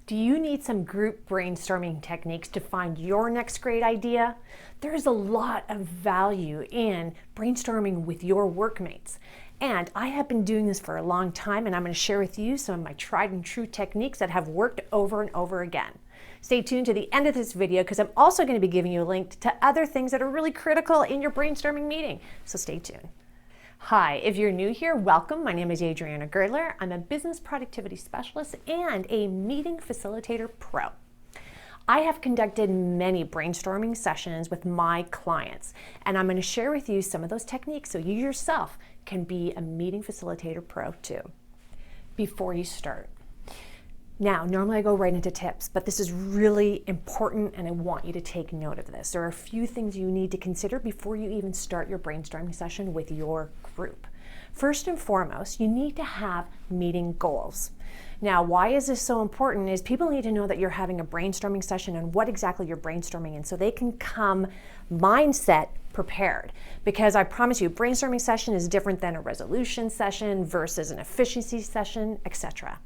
Do you need some group brainstorming techniques to find your next great idea? There's a lot of value in brainstorming with your workmates. And I have been doing this for a long time, and I'm going to share with you some of my tried and true techniques that have worked over and over again. Stay tuned to the end of this video because I'm also going to be giving you a link to other things that are really critical in your brainstorming meeting. So stay tuned. Hi, if you're new here, welcome. My name is Adriana Girdler. I'm a business productivity specialist and a meeting facilitator pro. I have conducted many brainstorming sessions with my clients, and I'm going to share with you some of those techniques so you yourself can be a meeting facilitator pro too. Before you start. Now, normally I go right into tips, but this is really important and I want you to take note of this. There are a few things you need to consider before you even start your brainstorming session with your group. First and foremost, you need to have meeting goals. Now, why is this so important is people need to know that you're having a brainstorming session and what exactly you're brainstorming in so they can come mindset prepared. Because I promise you, brainstorming session is different than a resolution session versus an efficiency session, etc.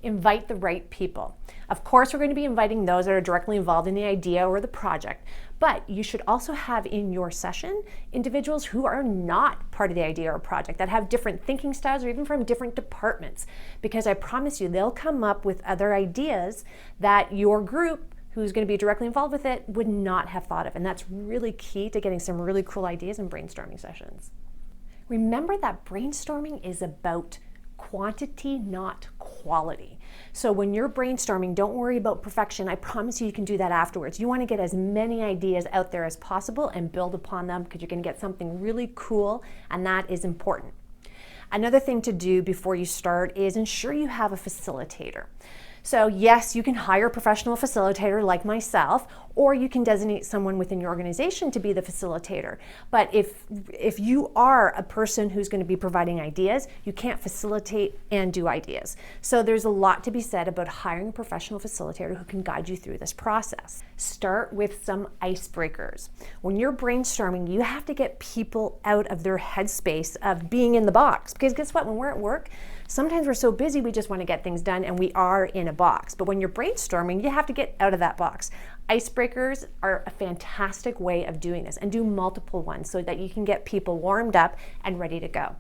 Invite the right people. Of course, we're going to be inviting those that are directly involved in the idea or the project, but you should also have in your session individuals who are not part of the idea or project, that have different thinking styles or even from different departments, because I promise you they'll come up with other ideas that your group who's going to be directly involved with it would not have thought of, and that's really key to getting some really cool ideas in brainstorming sessions. Remember that brainstorming is about quantity, not quality. So when you're brainstorming, don't worry about perfection. I promise you can do that afterwards. You want to get as many ideas out there as possible and build upon them because you're going to get something really cool, and that is important. Another thing to do before you start is ensure you have a facilitator. So yes, you can hire a professional facilitator like myself, or you can designate someone within your organization to be the facilitator. But if you are a person who's going to be providing ideas, you can't facilitate and do ideas. So there's a lot to be said about hiring a professional facilitator who can guide you through this process. Start with some icebreakers. When you're brainstorming, you have to get people out of their headspace of being in the box. Because guess what? When we're at work, sometimes we're so busy we just want to get things done and we are in a box. But when you're brainstorming, you have to get out of that box. Icebreakers are a fantastic way of doing this, and do multiple ones so that you can get people warmed up and ready to go.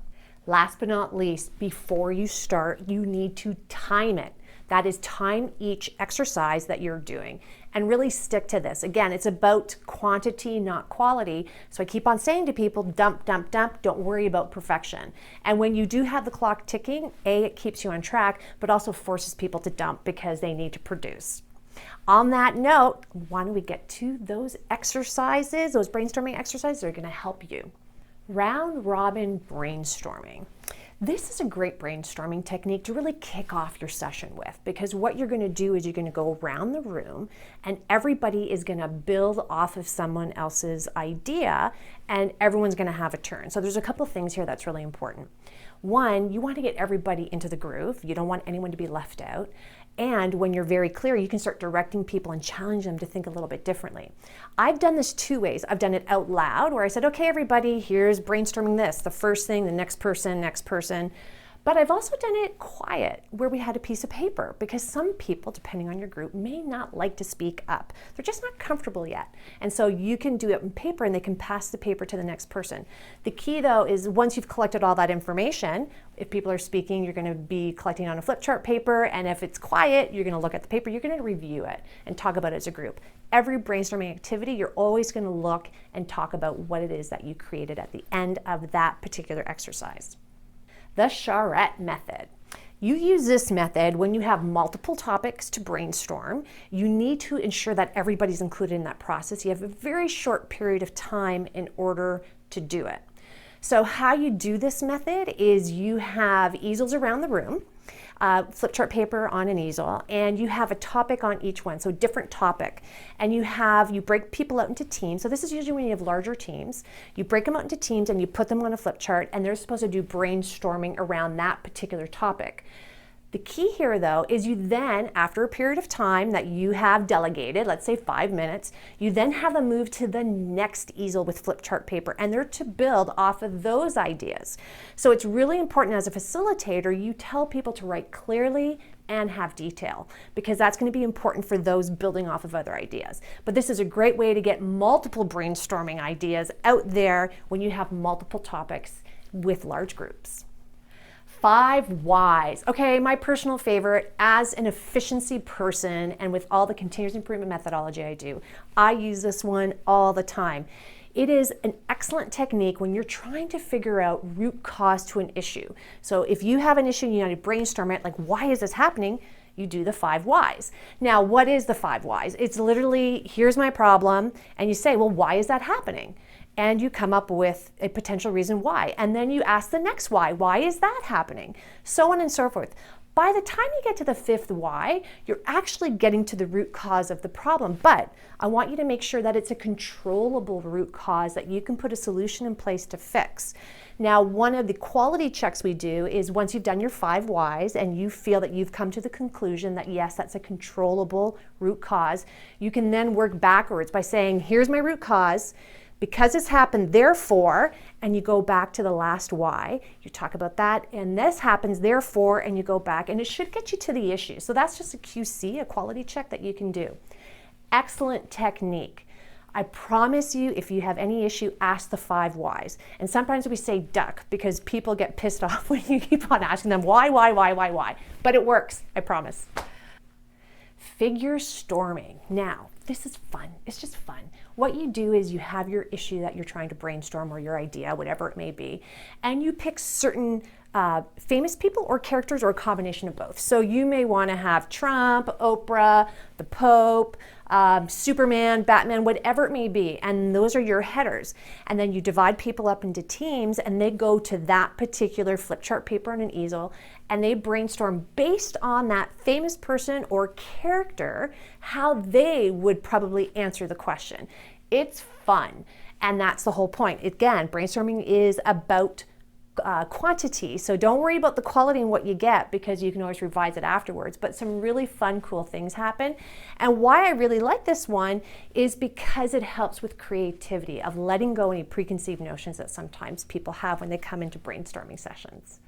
Last but not least, before you start, you need to time it. That is, time each exercise that you're doing and really stick to this. Again, it's about quantity, not quality. So I keep on saying to people, dump, dump, dump, don't worry about perfection. And when you do have the clock ticking, it keeps you on track, but also forces people to dump because they need to produce. On that note, why don't we get to those exercises, those brainstorming exercises that are going to help you. Round robin brainstorming. This is a great brainstorming technique to really kick off your session with, because what you're going to do is you're going to go around the room and everybody is going to build off of someone else's idea and everyone's going to have a turn. So there's a couple of things here that's really important. One, you want to get everybody into the groove. You don't want anyone to be left out. And when you're very clear, you can start directing people and challenge them to think a little bit differently. I've done this two ways. I've done it out loud where I said, okay, everybody, here's brainstorming this, the first thing, the next person. But I've also done it quiet where we had a piece of paper, because some people, depending on your group, may not like to speak up. They're just not comfortable yet. And so you can do it in paper and they can pass the paper to the next person. The key though is once you've collected all that information, if people are speaking, you're going to be collecting on a flip chart paper, and if it's quiet, you're going to look at the paper, you're going to review it and talk about it as a group. Every brainstorming activity, you're always going to look and talk about what it is that you created at the end of that particular exercise. The charrette method. You use this method when you have multiple topics to brainstorm. You need to ensure that everybody's included in that process. You have a very short period of time in order to do it. So how you do this method is you have easels around the room, flip chart paper on an easel, and you have a topic on each one, so different topic. And you break people out into teams. So this is usually when you have larger teams. You break them out into teams and you put them on a flip chart, and they're supposed to do brainstorming around that particular topic. The key here, though, is you then, after a period of time that you have delegated, let's say 5 minutes, you then have them move to the next easel with flip chart paper, and they're to build off of those ideas. So it's really important as a facilitator, you tell people to write clearly, and have detail, because that's going to be important for those building off of other ideas. But this is a great way to get multiple brainstorming ideas out there when you have multiple topics with large groups. 5 whys. Okay, my personal favorite as an efficiency person and with all the continuous improvement methodology I do, I use this one all the time. It is an excellent technique when you're trying to figure out root cause to an issue. So if you have an issue and you need to brainstorm it, like why is this happening? You do the 5 whys. Now, what is the 5 whys? It's literally, here's my problem, and you say, well, why is that happening? And you come up with a potential reason why. And then you ask the next why. Why is that happening? So on and so forth. By the time you get to the 5th why, you're actually getting to the root cause of the problem. But I want you to make sure that it's a controllable root cause that you can put a solution in place to fix. Now, one of the quality checks we do is once you've done your 5 whys and you feel that you've come to the conclusion that yes, that's a controllable root cause, you can then work backwards by saying, here's my root cause. Because this happened, therefore, and you go back to the last why, you talk about that, and this happens, therefore, and you go back, and it should get you to the issue. So that's just a QC, a quality check that you can do. Excellent technique. I promise you, if you have any issue, ask the 5 whys. And sometimes we say duck because people get pissed off when you keep on asking them why. But it works, I promise. Figure storming. Now, this is fun. It's just fun. What you do is you have your issue that you're trying to brainstorm or your idea, whatever it may be, and you pick certain famous people or characters or a combination of both. So you may want to have Trump, Oprah, the Pope, Superman, Batman, whatever it may be, and those are your headers. And then you divide people up into teams and they go to that particular flip chart paper on an easel and they brainstorm based on that famous person or character how they would probably answer the question. It's fun, and that's the whole point. Again, brainstorming is about quantity, so don't worry about the quality and what you get because you can always revise it afterwards, but some really fun, cool things happen. And why I really like this one is because it helps with creativity, of letting go any preconceived notions that sometimes people have when they come into brainstorming sessions.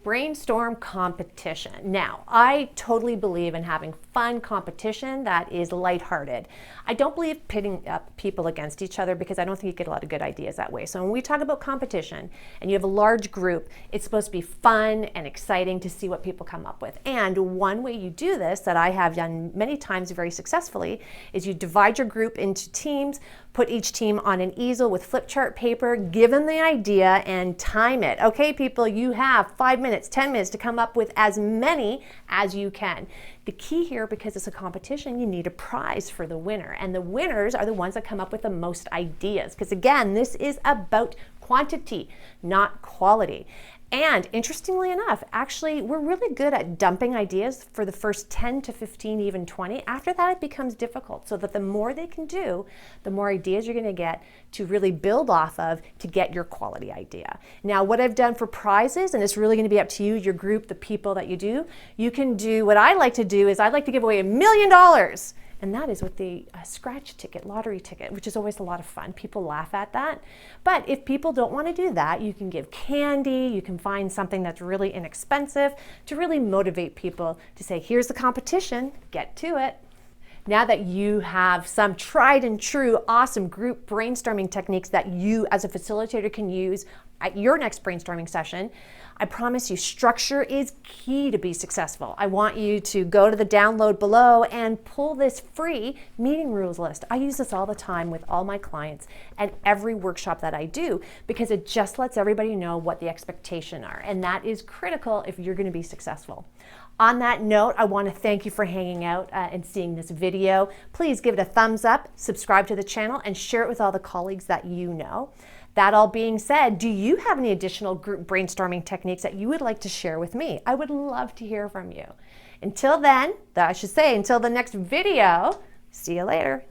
Brainstorm competition. Now, I totally believe in having fun competition that is lighthearted. I don't believe pitting up people against each other because I don't think you get a lot of good ideas that way. So when we talk about competition and you have a large group, it's supposed to be fun and exciting to see what people come up with. And one way you do this that I have done many times very successfully is you divide your group into teams, put each team on an easel with flip chart paper, give them the idea and time it. Okay, people, you have 5 minutes, 10 minutes to come up with as many as you can. The key here, because it's a competition, you need a prize for the winner. And the winners are the ones that come up with the most ideas. Because again, this is about quantity, not quality. And interestingly enough, actually, we're really good at dumping ideas for the first 10 to 15, even 20. After that, it becomes difficult, so that the more they can do, the more ideas you're going to get to really build off of to get your quality idea. Now, what I've done for prizes, and it's really going to be up to you, your group, the people that you do, you can do, what I like to do is I like to give away $1 million. And that is with the scratch ticket, lottery ticket, which is always a lot of fun. People laugh at that. But if people don't want to do that, you can give candy, you can find something that's really inexpensive to really motivate people to say, here's the competition, get to it. Now that you have some tried and true awesome group brainstorming techniques that you as a facilitator can use at your next brainstorming session, I promise you structure is key to be successful. I want you to go to the download below and pull this free meeting rules list. I use this all the time with all my clients and every workshop that I do because it just lets everybody know what the expectations are, and that is critical if you're going to be successful. On that note, I want to thank you for hanging out and seeing this video. Please give it a thumbs up, subscribe to the channel, and share it with all the colleagues that you know. That all being said, do you have any additional group brainstorming techniques that you would like to share with me? I would love to hear from you. Until then, until the next video, see you later.